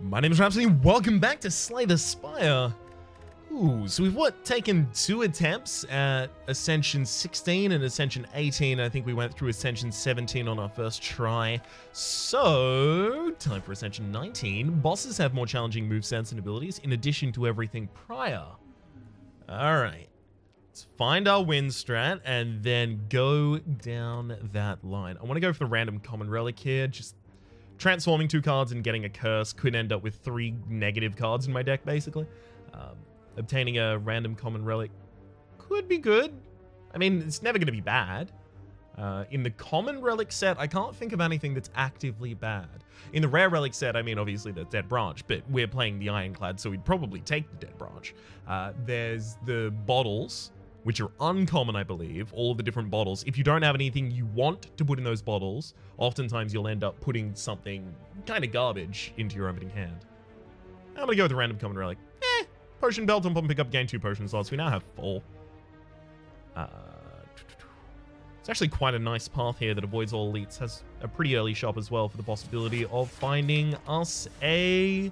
My name is Rhapsody, welcome back to Slay the Spire. Ooh, so we've taken 2 attempts at Ascension 16 and Ascension 18. I think we went through Ascension 17 on our first try. So, time for Ascension 19. Bosses have more challenging movesets and abilities in addition to everything prior. Alright, let's find our win strat and then go down that line. I want to go for the random common relic here, just transforming 2 cards and getting a curse could end up with 3 negative cards in my deck, basically. Obtaining a random common relic could be good. I mean, it's never going to be bad. In the common relic set, I can't think of anything that's actively bad. In the rare relic set, I mean, obviously the Dead Branch, but we're playing the Ironclad, so we'd probably take the Dead Branch. There's the bottles, which are uncommon, I believe, all of the different bottles. If you don't have anything you want to put in those bottles, oftentimes you'll end up putting something kind of garbage into your opening hand. I'm going to go with the random common relic. Potion belt, and pick up, gain 2 potion slots. We now have 4. It's actually quite a nice path here that avoids all elites. Has a pretty early shop as well for the possibility of finding us a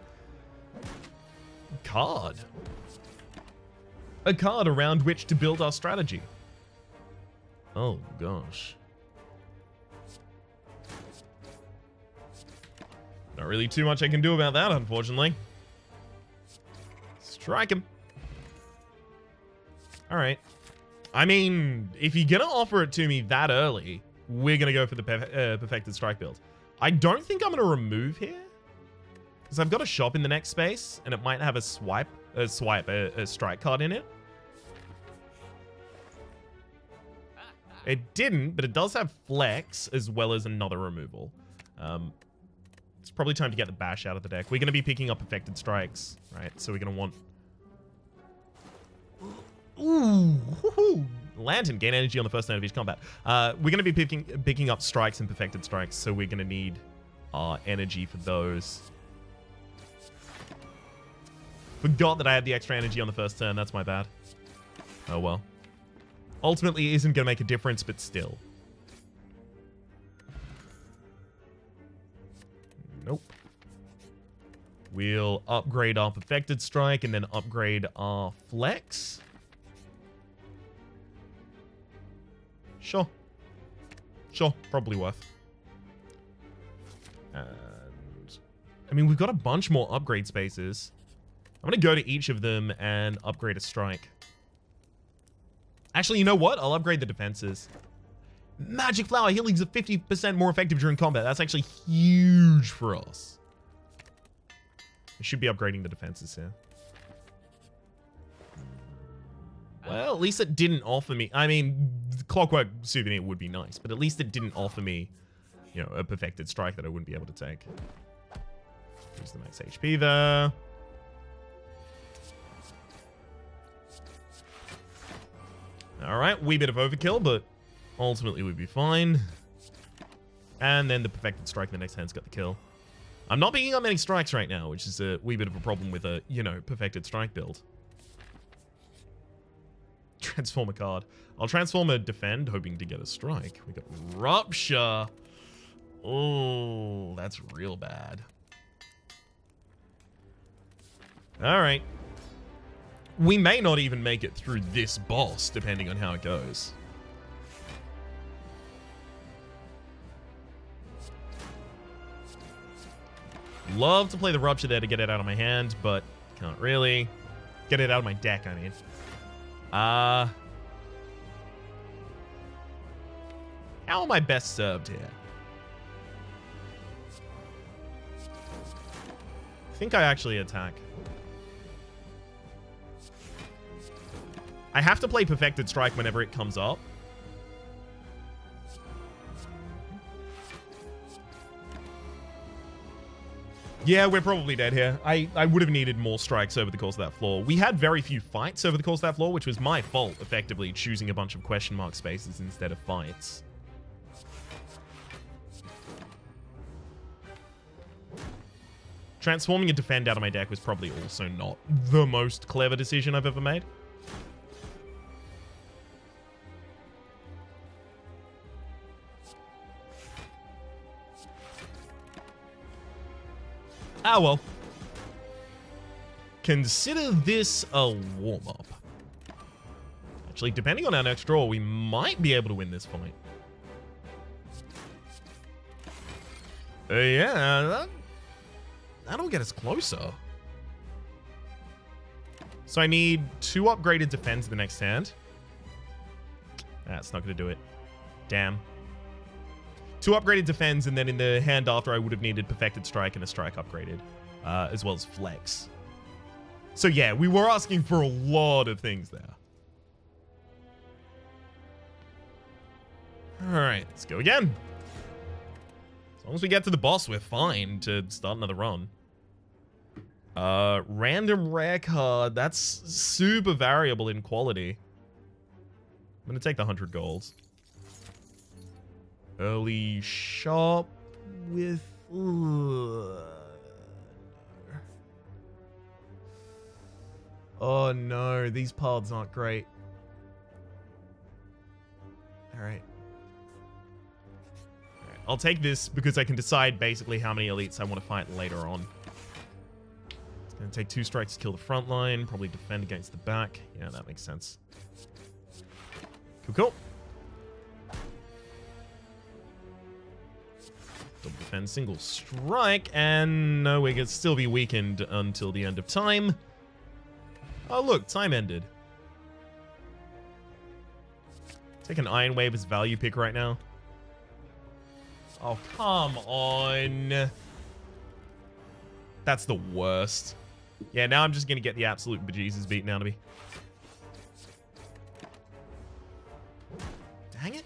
card. A card around which to build our strategy. Oh, gosh. Not really too much I can do about that, unfortunately. Strike him. Alright. I mean, if you're gonna offer it to me that early, we're gonna go for the perfected strike build. I don't think I'm gonna remove here, because I've got a shop in the next space, and it might have a strike card in it. It didn't, but it does have flex as well as another removal. It's probably time to get the bash out of the deck. We're gonna be picking up perfected strikes, right? So we're gonna want... Ooh, woohoo! Lantern, gain energy on the first turn of each combat. We're going to be picking up strikes and perfected strikes, so we're going to need our energy for those. Forgot that I had the extra energy on the first turn. That's my bad. Oh well. Ultimately, it isn't going to make a difference, but still. Nope. We'll upgrade our perfected strike and then upgrade our flex. Sure. Sure, probably worth. And I mean, we've got a bunch more upgrade spaces. I'm going to go to each of them and upgrade a strike. Actually, you know what? I'll upgrade the defenses. Magic Flower healings are 50% more effective during combat. That's actually huge for us. I should be upgrading the defenses here. Well, at least it didn't offer me... I mean, Clockwork Souvenir would be nice, but at least it didn't offer me, you know, a perfected strike that I wouldn't be able to take. Use the max HP there. Alright, wee bit of overkill, but ultimately we'd be fine. And then the perfected strike in the next hand's got the kill. I'm not picking up many strikes right now, which is a wee bit of a problem with a, you know, perfected strike build. Transform a card. I'll transform a defend, hoping to get a strike. We got Rupture. Oh, that's real bad. Alright. We may not even make it through this boss, depending on how it goes. Love to play the Rupture there to get it out of my hand, but can't really. Get it out of my deck, I mean. How am I best served here? I think I actually attack. I have to play Perfected Strike whenever it comes up. Yeah, we're probably dead here. I would have needed more strikes over the course of that floor. We had very few fights over the course of that floor, which was my fault, effectively, choosing a bunch of question mark spaces instead of fights. Transforming a defend out of my deck was probably also not the most clever decision I've ever made. Ah, well. consider this a warm-up. Actually, depending on our next draw, we might be able to win this fight. Yeah, that'll get us closer. So I need 2 upgraded defense the next hand. That's not going to do it. Damn. 2 upgraded defense, and then in the hand after, I would have needed perfected strike and a strike upgraded, as well as flex. So yeah, we were asking for a lot of things there. All right, let's go again. As long as we get to the boss, we're fine to start another run. Random rare card. That's super variable in quality. I'm going to take the 100 golds. Early shop with... Oh no, these paths aren't great. Alright. I'll take this because I can decide basically how many elites I want to fight later on. It's going to take 2 strikes to kill the front line, probably defend against the back. Yeah, that makes sense. Cool, cool. Double defend, single strike, and no, we can still be weakened until the end of time. Oh, look, time ended. Take an Iron Wave as value pick right now. Oh, come on. That's the worst. Yeah, now I'm just going to get the absolute bejesus beaten out of me. Dang it.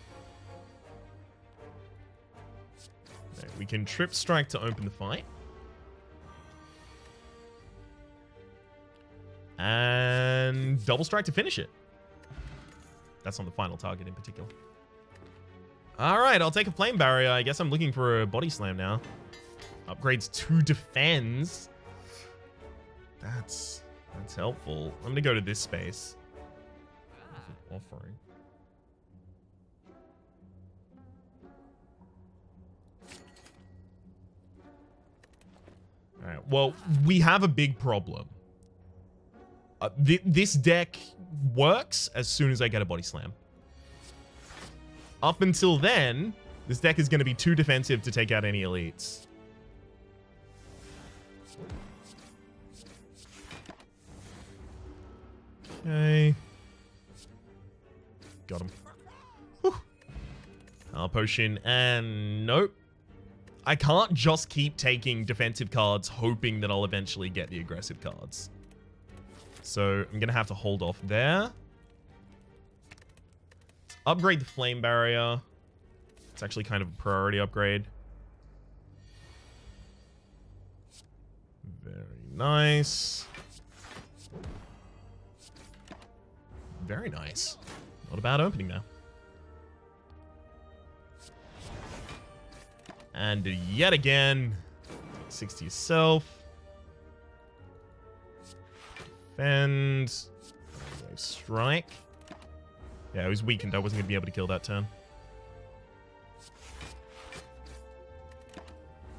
Right, we can trip strike to open the fight. And double strike to finish it. That's on the final target in particular. All right, I'll take a flame barrier. I guess I'm looking for a body slam now. Upgrades to defense. That's helpful. I'm gonna go to this space. Offering. All right. Well, we have a big problem. This deck works as soon as I get a body slam. Up until then, this deck is going to be too defensive to take out any elites. Okay. Got him. Whew. Potion, and nope. I can't just keep taking defensive cards hoping that I'll eventually get the aggressive cards. So I'm going to have to hold off there. Upgrade the flame barrier. It's actually kind of a priority upgrade. Very nice. Very nice. Not a bad opening now. And yet again, 60 yourself. Defend. Strike. Yeah, I was weakened. I wasn't going to be able to kill that turn.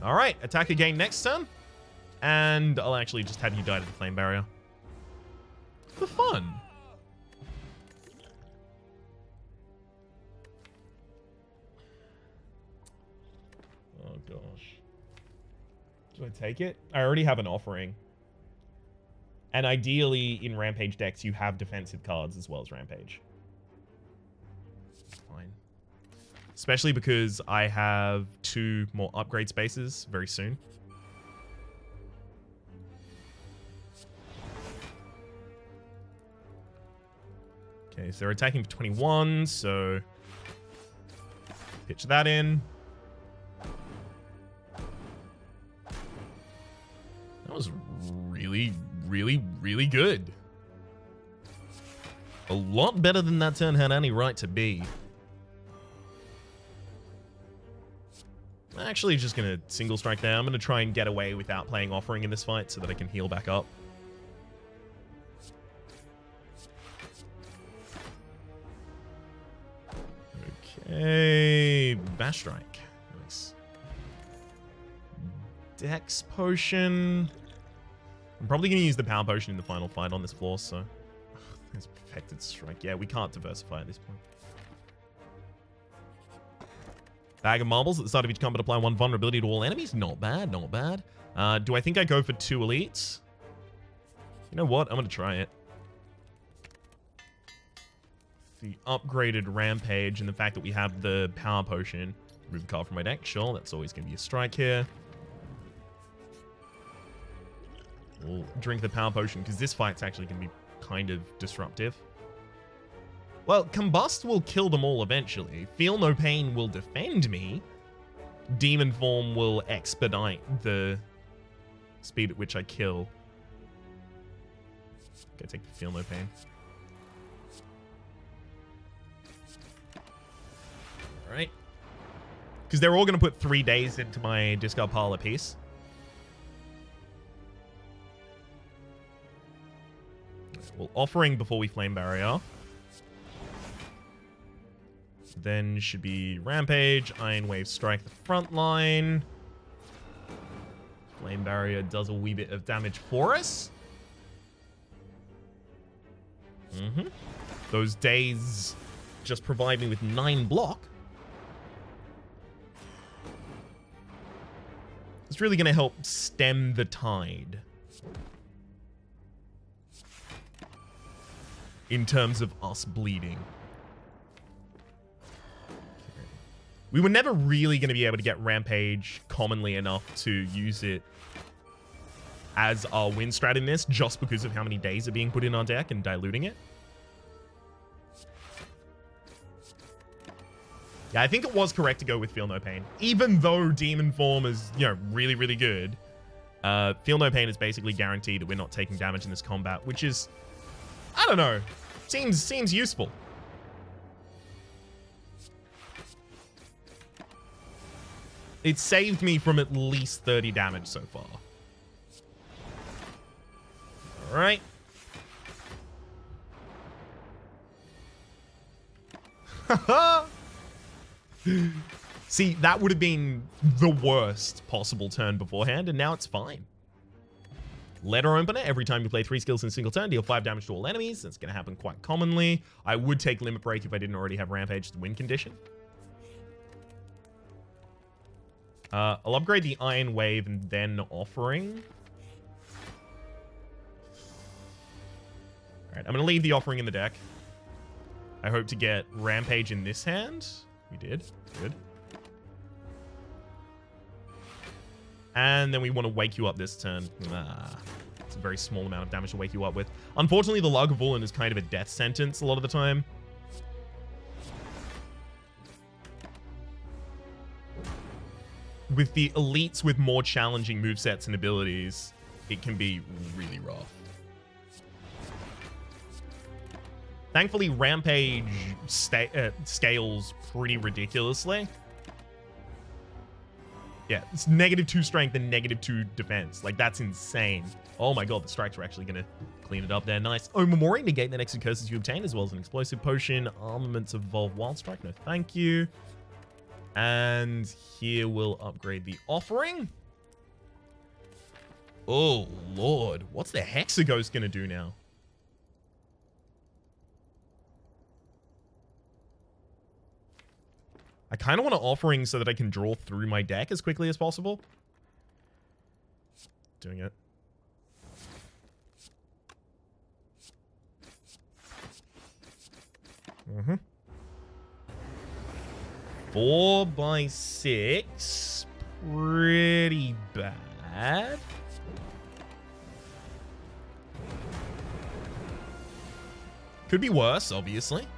All right, attack again next turn. And I'll actually just have you die to the flame barrier. For fun. Oh, gosh. Do I take it? I already have an offering. And ideally, in Rampage decks, you have defensive cards as well as Rampage. Fine. Especially because I have 2 more upgrade spaces very soon. Okay, so they're attacking for 21, so pitch that in. That was really, really, really good. A lot better than that turn had any right to be. I'm actually just going to single strike there. I'm going to try and get away without playing offering in this fight so that I can heal back up. Okay, bash strike. Nice. Dex potion. I'm probably going to use the power potion in the final fight on this floor, so... There's perfected strike. Yeah, we can't diversify at this point. Bag of marbles at the start of each combat. Apply 1 vulnerability to all enemies. Not bad, not bad. Do I think I go for 2 elites? You know what? I'm going to try it. The upgraded Rampage and the fact that we have the power potion. Remove a card from my deck. Sure, that's always going to be a strike here. We'll drink the power potion because this fight's actually going to be kind of disruptive. Well, Combust will kill them all eventually. Feel No Pain will defend me. Demon Form will expedite the speed at which I kill. Okay, take the Feel No Pain. Alright. Because they're all going to put 3 days into my discard pile apiece. Well, offering before we Flame Barrier. Then should be Rampage, Iron Wave Strike the front line. Flame Barrier does a wee bit of damage for us. Those days just provide me with 9 block. It's really going to help stem the tide. In terms of us bleeding. We were never really going to be able to get Rampage commonly enough to use it as our win strat in this, just because of how many days are being put in our deck and diluting it. Yeah, I think it was correct to go with Feel No Pain. Even though Demon Form is, you know, really, really good, Feel No Pain is basically guaranteed that we're not taking damage in this combat, which is... I don't know. Seems useful. It saved me from at least 30 damage so far. Alright. See, that would have been the worst possible turn beforehand, and now it's fine. Letter Opener, every time you play 3 skills in a single turn, deal 5 damage to all enemies. That's going to happen quite commonly. I would take Limit Break if I didn't already have Rampage to win condition. I'll upgrade the Iron Wave and then Offering. Alright, I'm going to leave the Offering in the deck. I hope to get Rampage in this hand. We did. Good. And then we want to wake you up this turn. It's a very small amount of damage to wake you up with. Unfortunately, the Lagavulin is kind of a death sentence a lot of the time. With the elites with more challenging movesets and abilities, it can be really rough. Thankfully, Rampage scales pretty ridiculously. Yeah, it's -2 strength and -2 defense. Like, that's insane. Oh my god, the strikes are actually going to clean it up there. Nice. Oh, Memorial, negate the next curses you obtain, as well as an explosive potion. Armaments Evolve Wild Strike. No, thank you. And here we'll upgrade the Offering. Oh, Lord. What's the Hexaghost going to do now? I kind of want to Offering so that I can draw through my deck as quickly as possible. Doing it. Mm-hmm. 4x6. Pretty bad. Could be worse, obviously.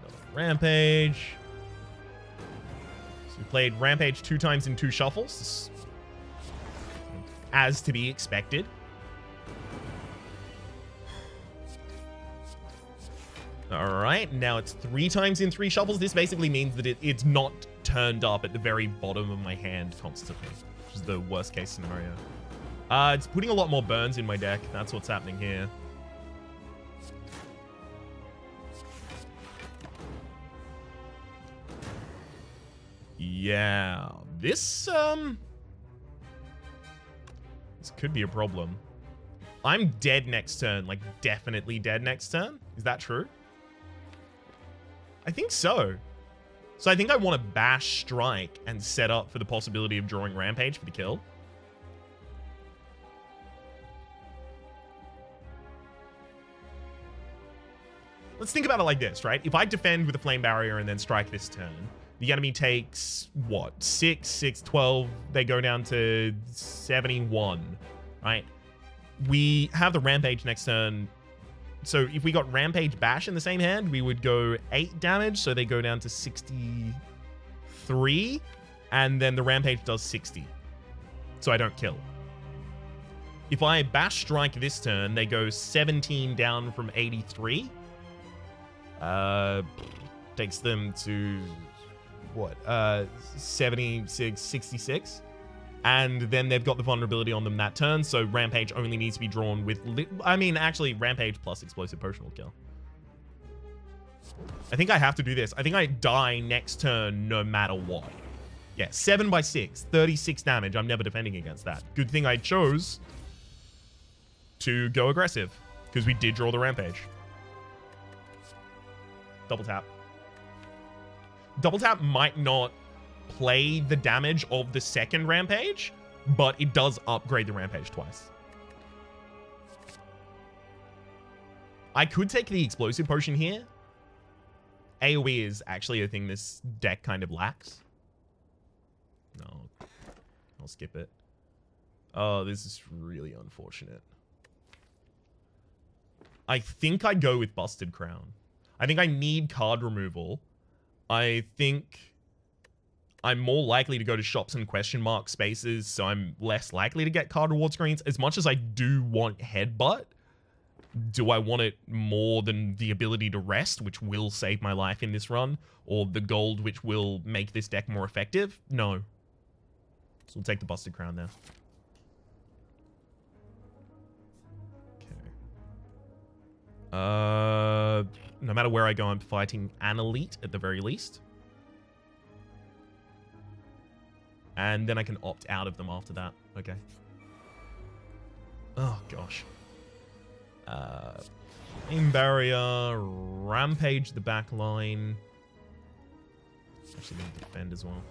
Another Rampage. So we played Rampage 2 times in 2 shuffles. As to be expected. Alright, now it's 3 times in 3 shuffles. This basically means that it's not turned up at the very bottom of my hand constantly, which is the worst case scenario. It's putting a lot more burns in my deck. That's what's happening here. Yeah, this This could be a problem. I'm dead next turn, like definitely dead next turn. Is that true? I think so. So I think I want to bash strike and set up for the possibility of drawing Rampage for the kill. Let's think about it like this, right? If I defend with a flame barrier and then strike this turn, the enemy takes, what, 6, 12, they go down to 71, right? We have the Rampage next turn. So if we got Rampage Bash in the same hand, we would go 8 damage, so they go down to 63, and then the Rampage does 60. So I don't kill. If I Bash Strike this turn, they go 17 down from 83. Takes them to, what, 76, 66. And then they've got the vulnerability on them that turn, so Rampage only needs to be drawn with... actually, Rampage plus Explosive Potion will kill. I think I have to do this. I think I die next turn no matter what. Yeah, 7 by 6, 36 damage. I'm never defending against that. Good thing I chose to go aggressive, because we did draw the Rampage. Double tap. Double tap might not play the damage of the second Rampage, but it does upgrade the Rampage twice. I could take the Explosive Potion here. AoE is actually a thing this deck kind of lacks. No, I'll skip it. Oh, this is really unfortunate. I think I'd go with Busted Crown. I think I need card removal. I think I'm more likely to go to shops and question mark spaces, so I'm less likely to get card reward screens. As much as I do want Headbutt, do I want it more than the ability to rest, which will save my life in this run, or the gold, which will make this deck more effective? No. So we'll take the Busted Crown there. Okay. No matter where I go, I'm fighting an elite at the very least. And then I can opt out of them after that. Okay. Oh, gosh. Flame Barrier, Rampage the back line. Actually going to defend as well.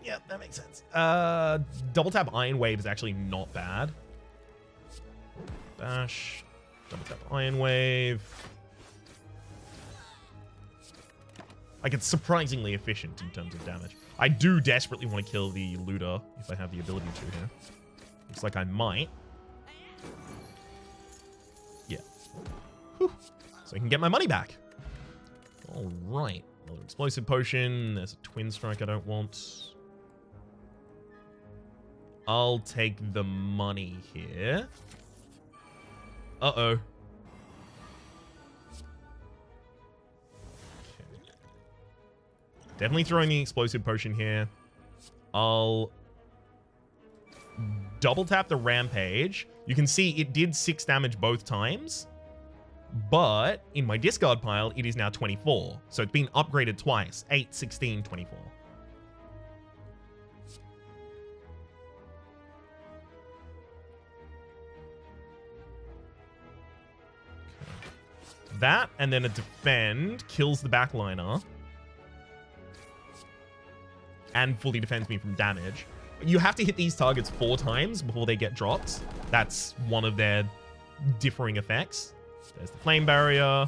Yeah, that makes sense. Double tap Iron Wave is actually not bad. Bash. Double tap Iron Wave. Like, it's surprisingly efficient in terms of damage. I do desperately want to kill the looter if I have the ability to here. Looks like I might. Yeah. Whew. So I can get my money back. All right. Another Explosive Potion. There's a Twin Strike I don't want. I'll take the money here. Uh-oh. Okay. Definitely throwing the Explosive Potion here. I'll double tap the Rampage. You can see it did 6 damage both times, but in my discard pile, it is now 24. So it's been upgraded twice. 8, 16, 24. That, and then a defend kills the backliner and fully defends me from damage. You have to hit these targets 4 times before they get dropped. That's one of their differing effects. There's the Flame Barrier,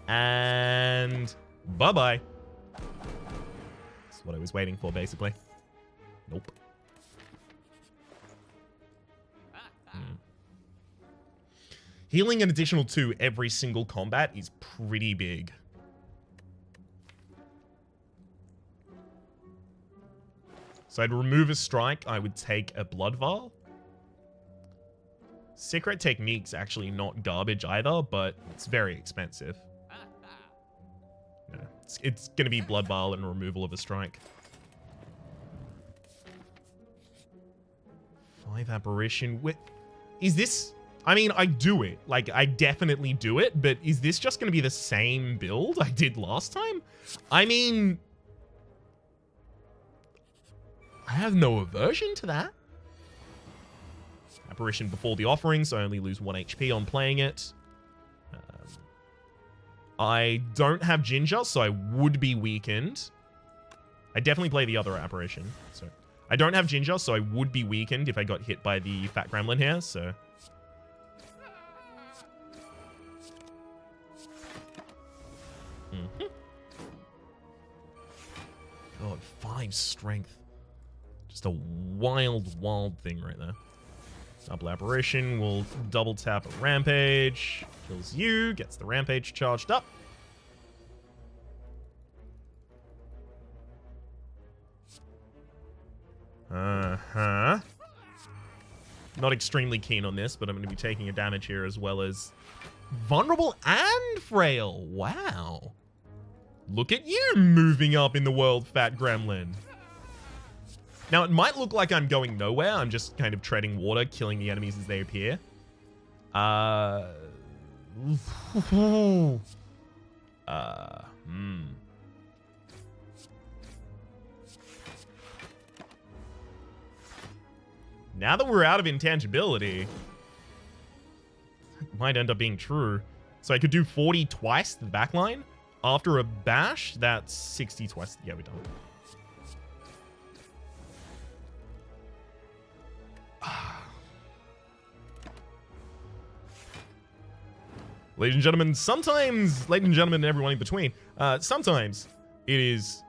and bye-bye. That's what I was waiting for, basically. Nope. Healing an additional 2 every single combat is pretty big. So I'd remove a strike. I would take a Blood Vial. Secret Technique's actually not garbage either, but it's very expensive. No, it's going to be Blood Vial and removal of a strike. 5 Apparition. Is this... I mean, I do it. Like, I definitely do it, but is this just going to be the same build I did last time? I mean... have no aversion to that. Apparition before the offering, so I only lose 1 HP on playing it. I don't have Ginger, so I would be weakened. I definitely play the other apparition. So I don't have Ginger, so I would be weakened if I got hit by the Fat Gremlin here, so... God, 5 strength. Just a wild, wild thing right there. Double apparition will double tap a rampage. Kills you, gets the rampage charged up. Uh-huh. Not extremely keen on this, but I'm going to be taking a damage here as well as vulnerable and frail. Wow. Look at you moving up in the world, Fat Gremlin. Now, it might look like I'm going nowhere. I'm just kind of treading water, killing the enemies as they appear. Now that we're out of intangibility, it might end up being true. So I could do 40 twice to the backline. After a bash, that's 60 twice. Yeah, we're done. Ladies and gentlemen, sometimes, ladies and gentlemen, and everyone in between, sometimes it is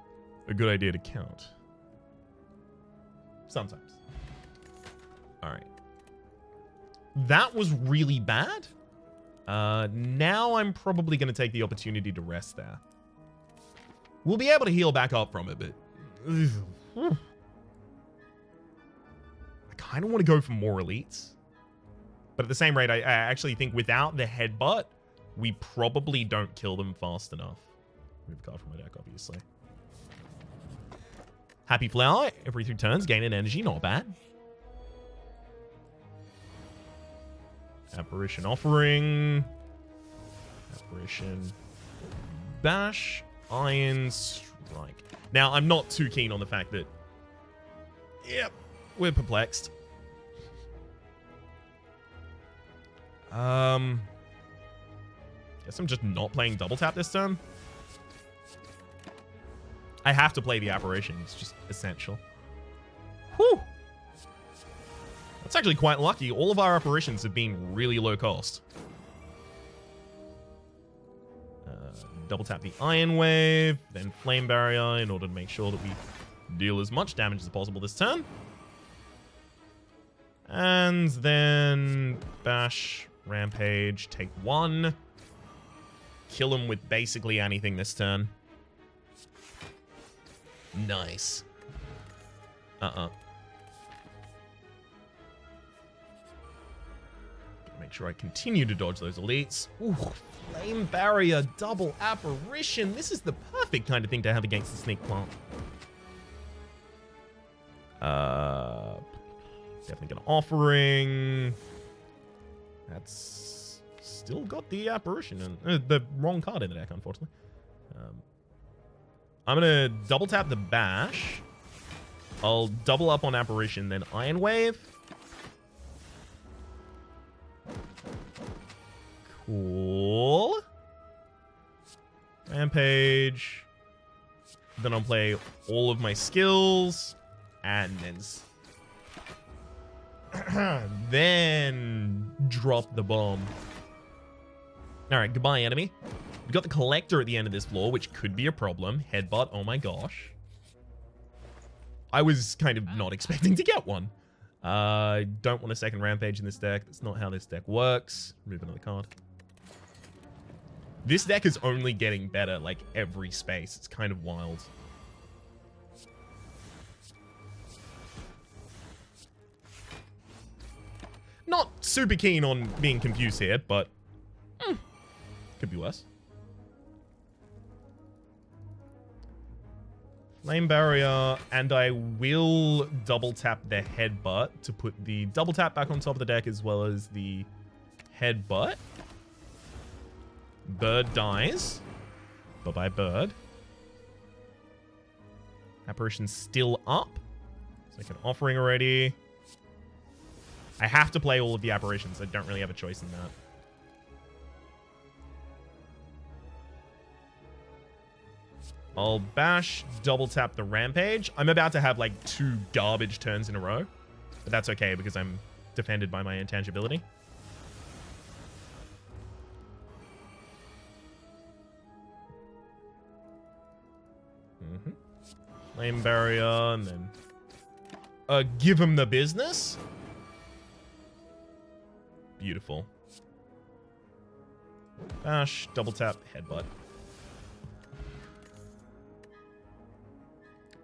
a good idea to count. Sometimes. All right. That was really bad. Now I'm probably going to take the opportunity to rest there. We'll be able to heal back up from it, but... I kind of want to go for more elites. But at the same rate, I actually think without the headbutt, we probably don't kill them fast enough. Move a card from my deck, obviously. Happy Flower. Every 3 turns, gain an energy. Not bad. Apparition Offering. Apparition Bash. Iron Strike. Now, I'm not too keen on the fact that... Yep, we're perplexed. Guess I'm just not playing double tap this turn. I have to play the apparition. It's just essential. Whew. That's actually quite lucky. All of our apparitions have been really low cost. Double tap the Iron Wave, then Flame Barrier in order to make sure that we deal as much damage as possible this turn. And then Bash, Rampage, take 1. Kill him with basically anything this turn. Nice. Make sure I continue to dodge those elites. Ooh, Flame Barrier, double apparition. This is the perfect kind of thing to have against the Sneak Plant. Definitely gonna Offering. That's still got the apparition and the wrong card in the deck, unfortunately. I'm gonna double tap the Bash. I'll double up on apparition, then Iron Wave. Cool. Rampage. Then I'll play all of my skills. And then drop the bomb. Alright, goodbye, enemy. We got the Collector at the end of this floor, which could be a problem. Headbutt, oh my gosh. I was kind of not expecting to get one. I don't want a second Rampage in this deck. That's not how this deck works. Remove another card. This deck is only getting better, like, every space. It's kind of wild. Not super keen on being confused here, but... could be worse. Flame Barrier, and I will double tap the Headbutt to put the double tap back on top of the deck as well as the Headbutt. Bird dies. Bye-bye, Bird. Apparition's still up. Second offering already. I have to play all of the apparitions. I don't really have a choice in that. I'll bash, double tap the Rampage. I'm about to have like 2 garbage turns in a row. But that's okay because I'm defended by my intangibility. Flame barrier and then give him the business. Beautiful. Bash, double tap, headbutt.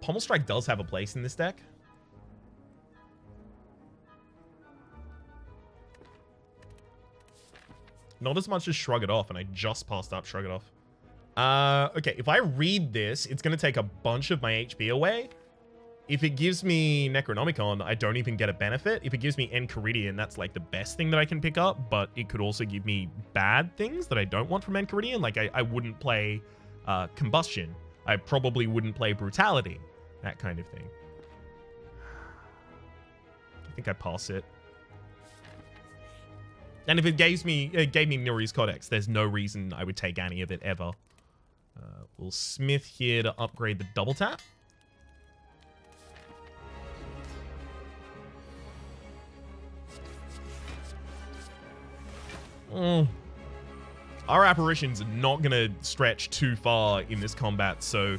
Pommel Strike does have a place in this deck. Not as much as Shrug It Off, and I just passed up Shrug It Off. Okay, if I read this, it's going to take a bunch of my HP away. If it gives me Necronomicon, I don't even get a benefit. If it gives me Enchiridion, that's like the best thing that I can pick up, but it could also give me bad things that I don't want from Enchiridion. Like, I wouldn't play Combustion. I probably wouldn't play Brutality. That kind of thing. I think I pass it. And if it gave me Nuri's Codex, there's no reason I would take any of it ever. We'll Smith here to upgrade the double tap. Our apparitions are not going to stretch too far in this combat, so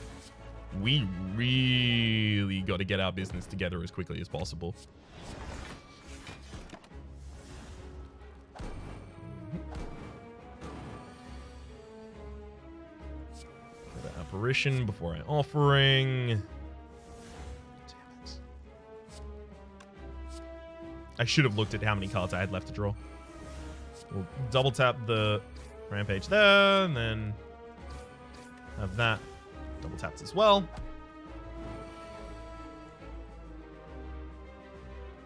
we really got to get our business together as quickly as possible. Apparition before I offering. Damn it. I should have looked at how many cards I had left to draw. We'll double tap the Rampage there, and then have that double tapped as well.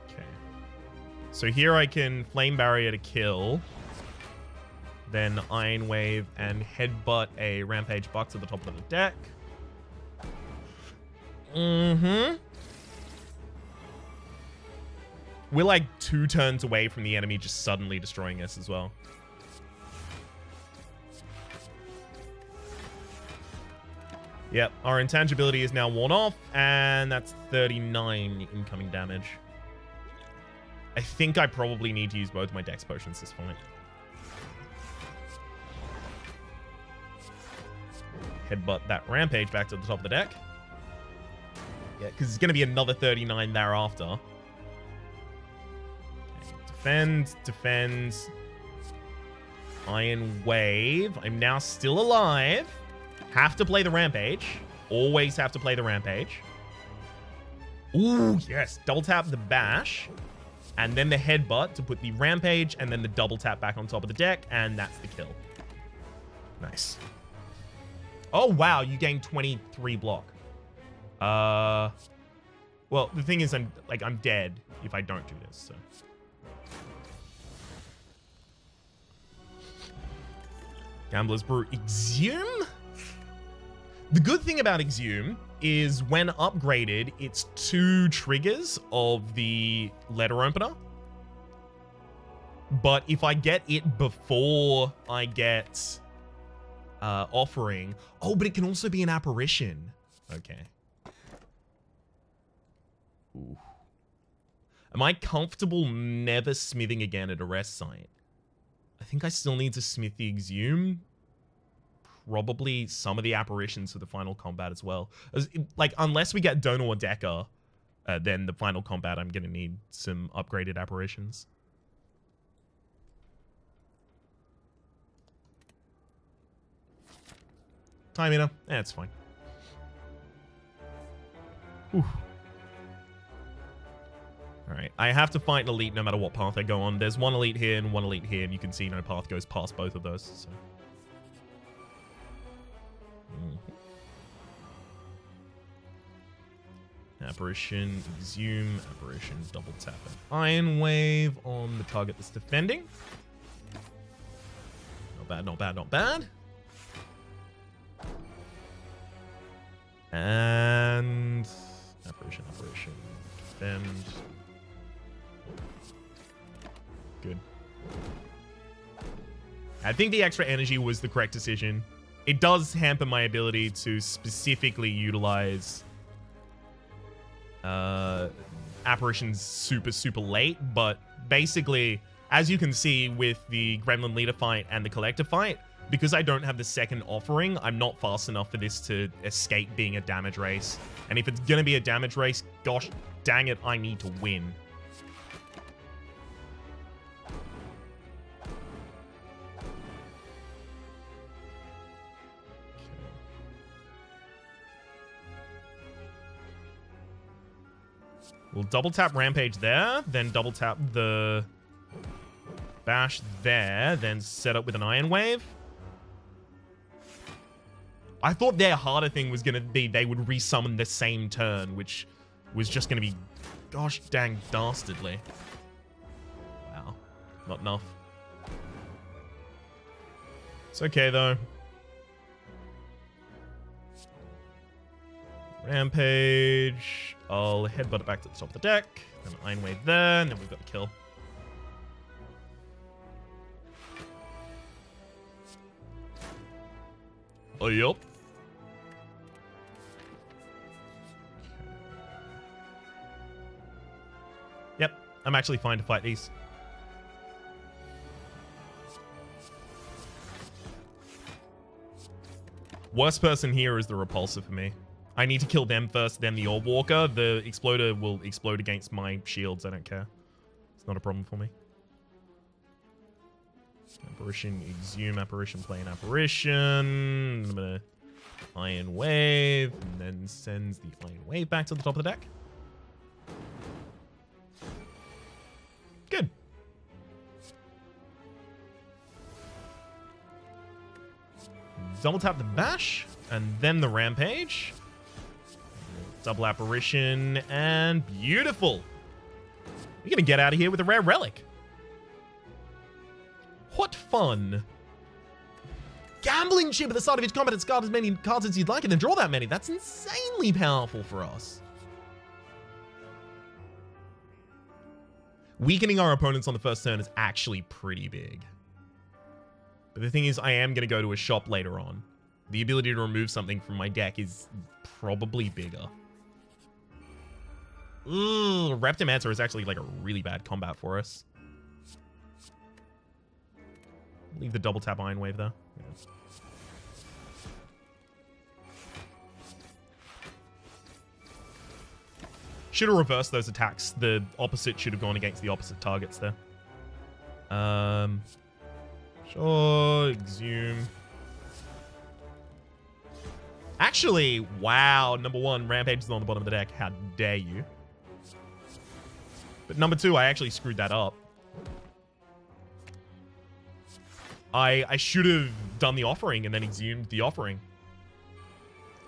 Okay. So here I can Flame Barrier to kill. Then Iron Wave and headbutt a Rampage Buck to the top of the deck. We're like 2 turns away from the enemy just suddenly destroying us as well. Yep, our intangibility is now worn off, and that's 39 incoming damage. I think I probably need to use both my Dex potions this fight. Headbutt that Rampage back to the top of the deck. Yeah, because it's going to be another 39 thereafter. Okay, defend. Iron Wave. I'm now still alive. Have to play the Rampage. Always have to play the Rampage. Ooh, yes. Double tap the Bash. And then the Headbutt to put the Rampage and then the double tap back on top of the deck. And that's the kill. Nice. Oh, wow. You gain 23 block. Well, the thing is, I'm dead if I don't do this, so. Gambler's Brew. Exhume? The good thing about Exhume is when upgraded, it's 2 triggers of the letter opener. But if I get it before I get offering... Oh, but it can also be an apparition. Okay. Ooh. Am I comfortable never smithing again at a rest site? I think I still need to smith the Exhume. Probably some of the apparitions for the final combat as well. Like, unless we get Donor or Decker, then the final combat, I'm going to need some upgraded apparitions. Time Eater. It's fine. Whew. Alright, I have to fight an elite no matter what path I go on. There's one elite here and one elite here, and you can see no path goes past both of those, so... Apparition, Exhume, Apparition, double tap an Iron Wave on the target that's defending. Not bad, not bad, not bad. And... Apparition. defend. Good. I think the extra energy was the correct decision. It does hamper my ability to specifically utilize apparitions super late, but basically, as you can see with the Gremlin Leader fight and the Collector fight, because I don't have the second offering, I'm not fast enough for this to escape being a damage race. And if it's gonna be a damage race, gosh dang it, I need to win. We'll double tap Rampage there, then double tap the Bash there, then set up with an Iron Wave. I thought their harder thing was going to be they would resummon the same turn, which was just going to be gosh dang dastardly. Wow. Not enough. It's okay, though. Rampage. I'll headbutt it back to the top of the deck. Then Iron Wave there, and then we've got the kill. Oh, yup. Yep, I'm actually fine to fight these. Worst person here is the Repulsor for me. I need to kill them first, then the Orb Walker. The Exploder will explode against my shields. I don't care. It's not a problem for me. Apparition, Exhume, Apparition, Plane, Apparition. I'm gonna Iron Wave, and then sends the Iron Wave back to the top of the deck. Good. Double tap the Bash, and then the Rampage. Double Apparition, and beautiful. We're gonna get out of here with a rare relic. What fun. Gambling chip at the start of each combat, discard as many cards as you'd like and then draw that many. That's insanely powerful for us. Weakening our opponents on the first turn is actually pretty big. But the thing is, I am going to go to a shop later on. The ability to remove something from my deck is probably bigger. Ooh, Reptimancer is actually like a really bad combat for us. Leave the double tap Iron Wave there. Yeah. Should have reversed those attacks. The opposite should have gone against the opposite targets there. Sure, Exhume. Actually, wow. Number one, Rampage is on the bottom of the deck. How dare you? But number two, I actually screwed that up. I should have done the offering and then exhumed the offering.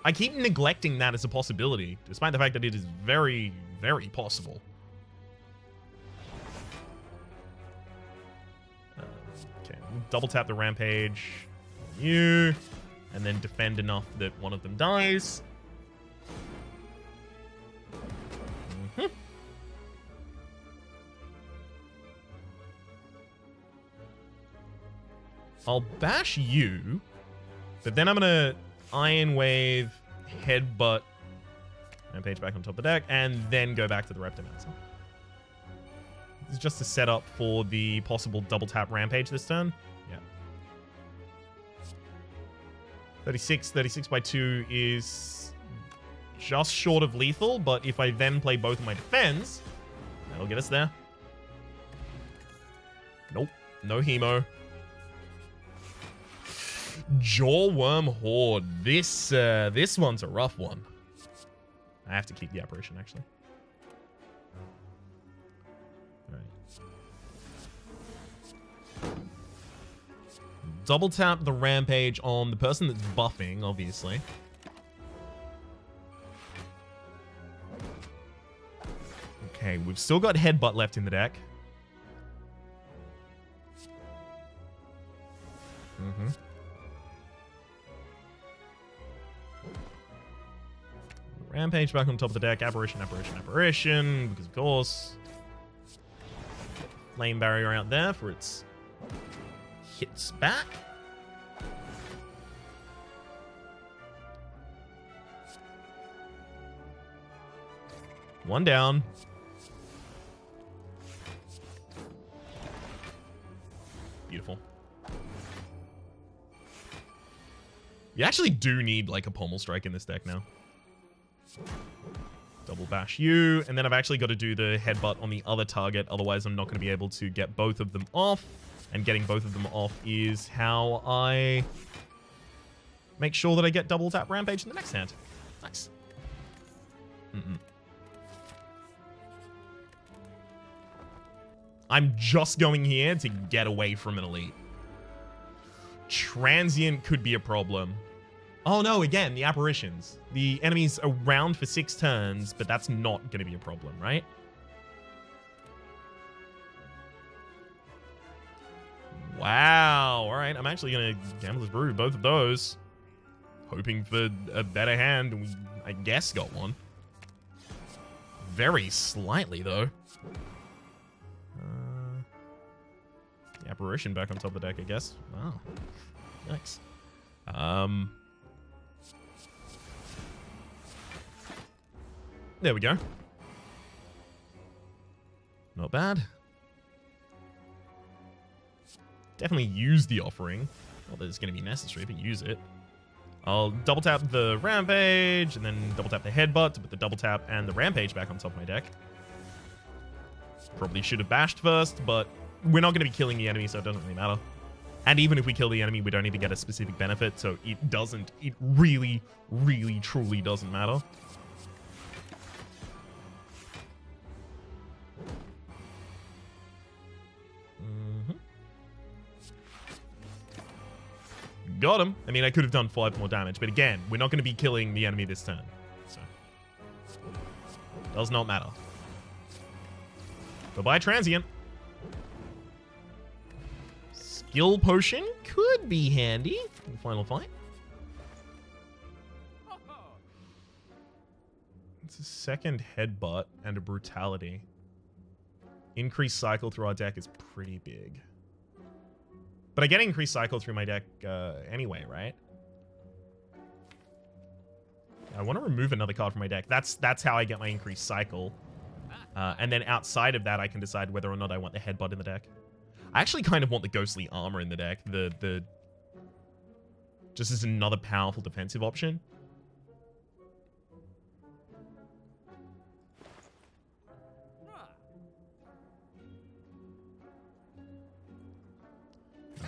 I keep neglecting that as a possibility, despite the fact that it is very, very possible. Okay, double tap the Rampage. You. And then defend enough that one of them dies. I'll bash you, but then I'm going to Iron Wave, Headbutt, Rampage back on top of the deck, and then go back to the Reptimancer. This is just a setup for the possible double tap Rampage this turn. Yeah. 36 by 2 is just short of lethal, but if I then play both of my defense, that'll get us there. Nope. No Hemo. Jawworm Horde. This one's a rough one. I have to keep the Apparition, actually. Alright. Double tap the Rampage on the person that's buffing, obviously. Okay, we've still got Headbutt left in the deck. Rampage back on top of the deck. Apparition, because of course. Flame barrier out there for its hits back. One down. Beautiful. You actually do need like a pommel strike in this deck now. Double bash you, and then I've actually got to do the headbutt on the other target, otherwise I'm not going to be able to get both of them off, and getting both of them off is how I make sure that I get double tap Rampage in the next hand. Nice. I'm just going here to get away from an elite. Transient could be a problem. Oh no, again, the apparitions. The enemy's around for 6 turns, but that's not going to be a problem, right? Wow. All right, I'm actually going to Gambler's Brew both of those. Hoping for a better hand, and we, I guess, got one. Very slightly, though. The apparition back on top of the deck, I guess. Wow. Yikes. There we go. Not bad. Definitely use the offering. Not that it's going to be necessary, but use it. I'll double tap the Rampage, and then double tap the Headbutt to put the double tap and the Rampage back on top of my deck. Probably should have bashed first, but we're not going to be killing the enemy, so it doesn't really matter. And even if we kill the enemy, we don't need to get a specific benefit, so it really, really, truly doesn't matter. Got him. I mean, I could have done 5 more damage, but again, we're not going to be killing the enemy this turn. So, does not matter. Goodbye, Transient. Skill Potion could be handy in the final fight. It's a second Headbutt and a Brutality. Increased cycle through our deck is pretty big. But I get increased cycle through my deck anyway, right? I want to remove another card from my deck. That's how I get my increased cycle. And then outside of that, I can decide whether or not I want the Headbutt in the deck. I actually kind of want the Ghostly Armor in the deck. Just as another powerful defensive option.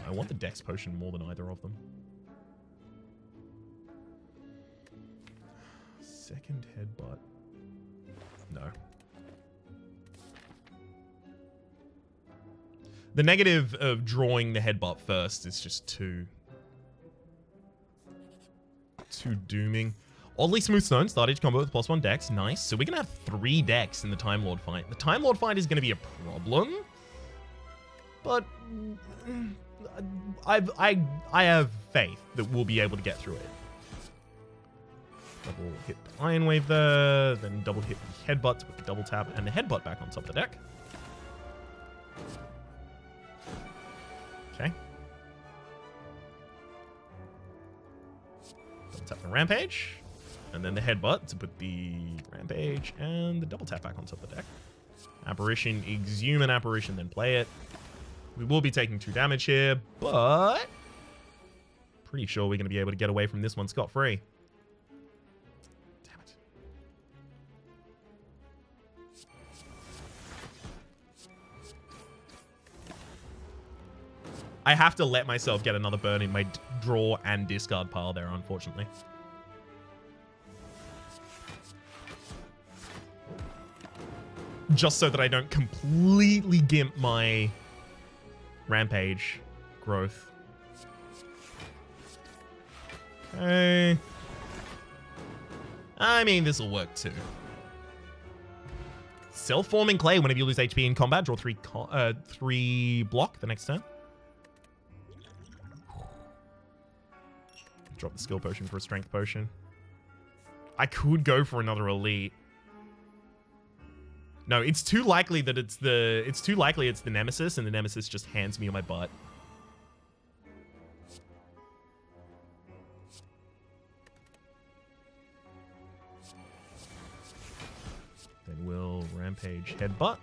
I want the Dex Potion more than either of them. Second Headbutt. No. The negative of drawing the Headbutt first is just too dooming. Oddly Smooth Stone, start each combo with +1 Dex. Nice. So we're going to have 3 Dex in the Time Lord fight. The Time Lord fight is going to be a problem. But I have faith that we'll be able to get through it. Double hit the Iron Wave there, then double hit the Headbutt to put the double tap and the Headbutt back on top of the deck. Okay. Double tap the Rampage, and then the Headbutt to put the Rampage and the double tap back on top of the deck. Apparition, exhume an Apparition, then play it. We will be taking 2 damage here, but pretty sure we're going to be able to get away from this one scot-free. Damn it. I have to let myself get another burn in my draw and discard pile there, unfortunately. Just so that I don't completely gimp my Rampage growth. Okay. I mean, this will work too. Self-forming clay. Whenever you lose HP in combat, draw 3 block the next turn. Drop the skill potion for a strength potion. I could go for another elite. No, it's too likely that it's the Nemesis, and the Nemesis just hands me on my butt. Then we'll Rampage Headbutt.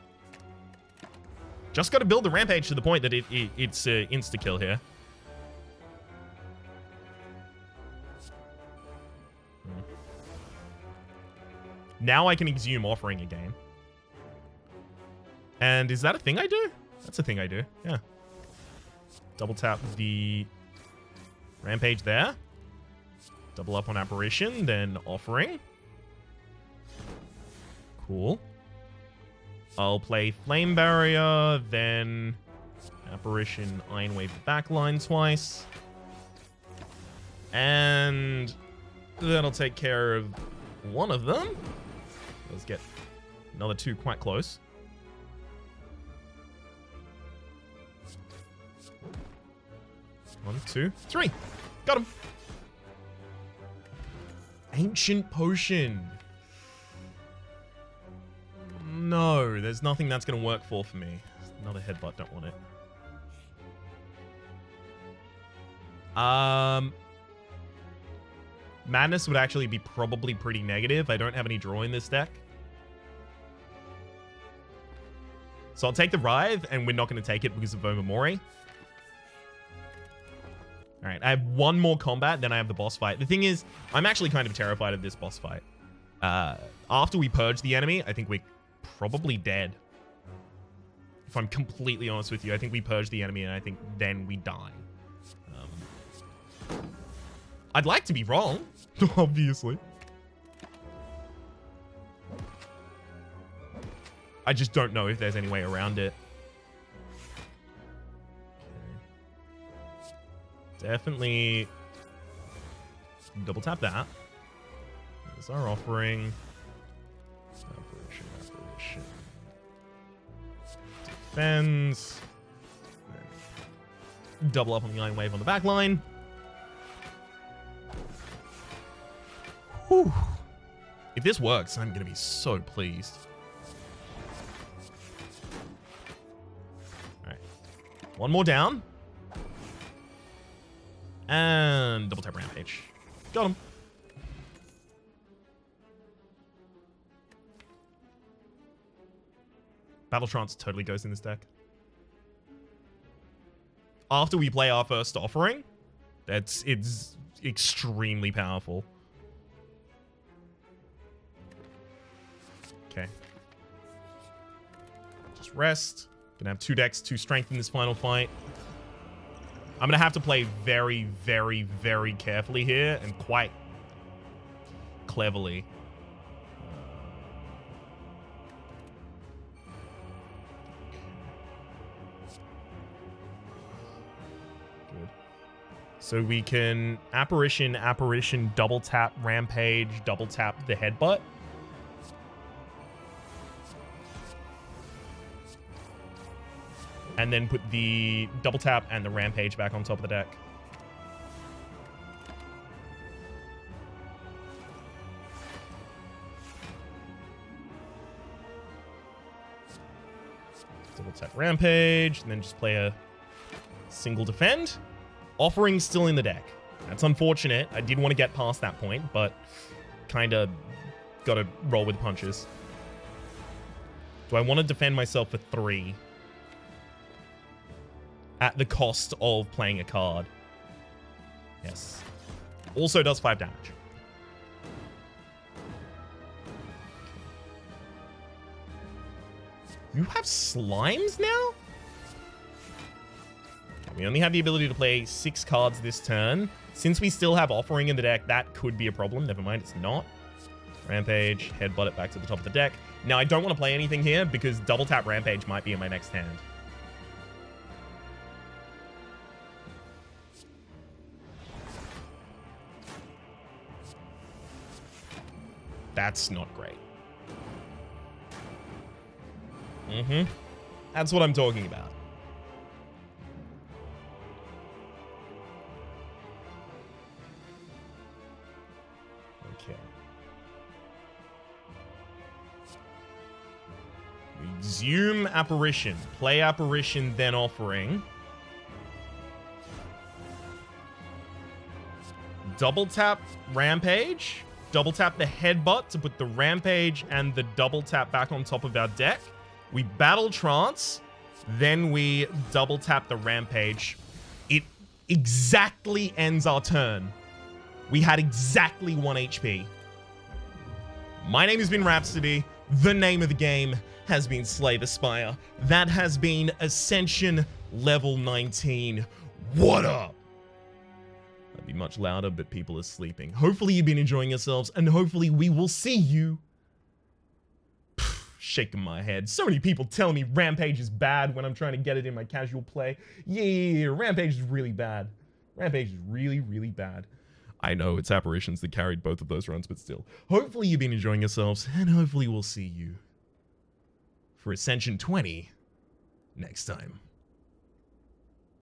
Just got to build the Rampage to the point that it's insta-kill here. Now I can Exhume Offering again. And is that a thing I do? That's a thing I do, yeah. Double tap the Rampage there. Double up on Apparition, then Offering. Cool. I'll play Flame Barrier, then Apparition, Iron Wave backline twice. And that'll take care of one of them. Let's get another two quite close. 1, 2, 3. Got him. Ancient Potion. No, there's nothing that's going to work for me. Another Headbutt, don't want it. Madness would actually be probably pretty negative. I don't have any draw in this deck. So I'll take the Writhe, and we're not going to take it because of Omamori. Alright, I have one more combat, then I have the boss fight. The thing is, I'm actually kind of terrified of this boss fight. After we purge the enemy, I think we're probably dead. If I'm completely honest with you, I think we purge the enemy, and I think then we die. I'd like to be wrong, obviously. I just don't know if there's any way around it. Okay. Definitely double tap that. There's our Offering. Apparition. Defends. Double up on the Iron Wave on the back line. Whew. If this works, I'm going to be so pleased. Alright. One more down. And double tap Rampage. Got him. Battle Trance totally goes in this deck. After we play our first Offering, it's extremely powerful. Okay. Just rest. Gonna have 2 decks, 2 strength in this final fight. I'm gonna have to play very, very, very carefully here and quite cleverly. Good. So we can Apparition, double tap Rampage, double tap the Headbutt. And then put the double tap and the Rampage back on top of the deck. Double tap Rampage, and then just play a single defend. Offering still in the deck. That's unfortunate. I did want to get past that point, but kind of got to roll with punches. Do I want to defend myself for 3? At the cost of playing a card. Yes. Also does 5 damage. You have slimes now? We only have the ability to play 6 cards this turn. Since we still have Offering in the deck, that could be a problem. Never mind, it's not. Rampage, Headbutt it back to the top of the deck. Now, I don't want to play anything here because double tap Rampage might be in my next hand. That's not great. That's what I'm talking about. Okay. Exhume Apparition. Play Apparition, then Offering. Double tap Rampage. Double tap the Headbutt to put the Rampage and the double tap back on top of our deck. We Battle Trance. Then we double tap the Rampage. It exactly ends our turn. We had exactly 1 HP. My name has been Rhapsody. The name of the game has been Slay the Spire. That has been Ascension level 19. What up? I'd be much louder, but people are sleeping. Hopefully you've been enjoying yourselves, and hopefully we will see you. Shaking my head. So many people tell me Rampage is bad when I'm trying to get it in my casual play. Yeah, Rampage is really bad. Rampage is really, really bad. I know it's Apparitions that carried both of those runs, but still. Hopefully you've been enjoying yourselves, and hopefully we'll see you for Ascension 20 next time.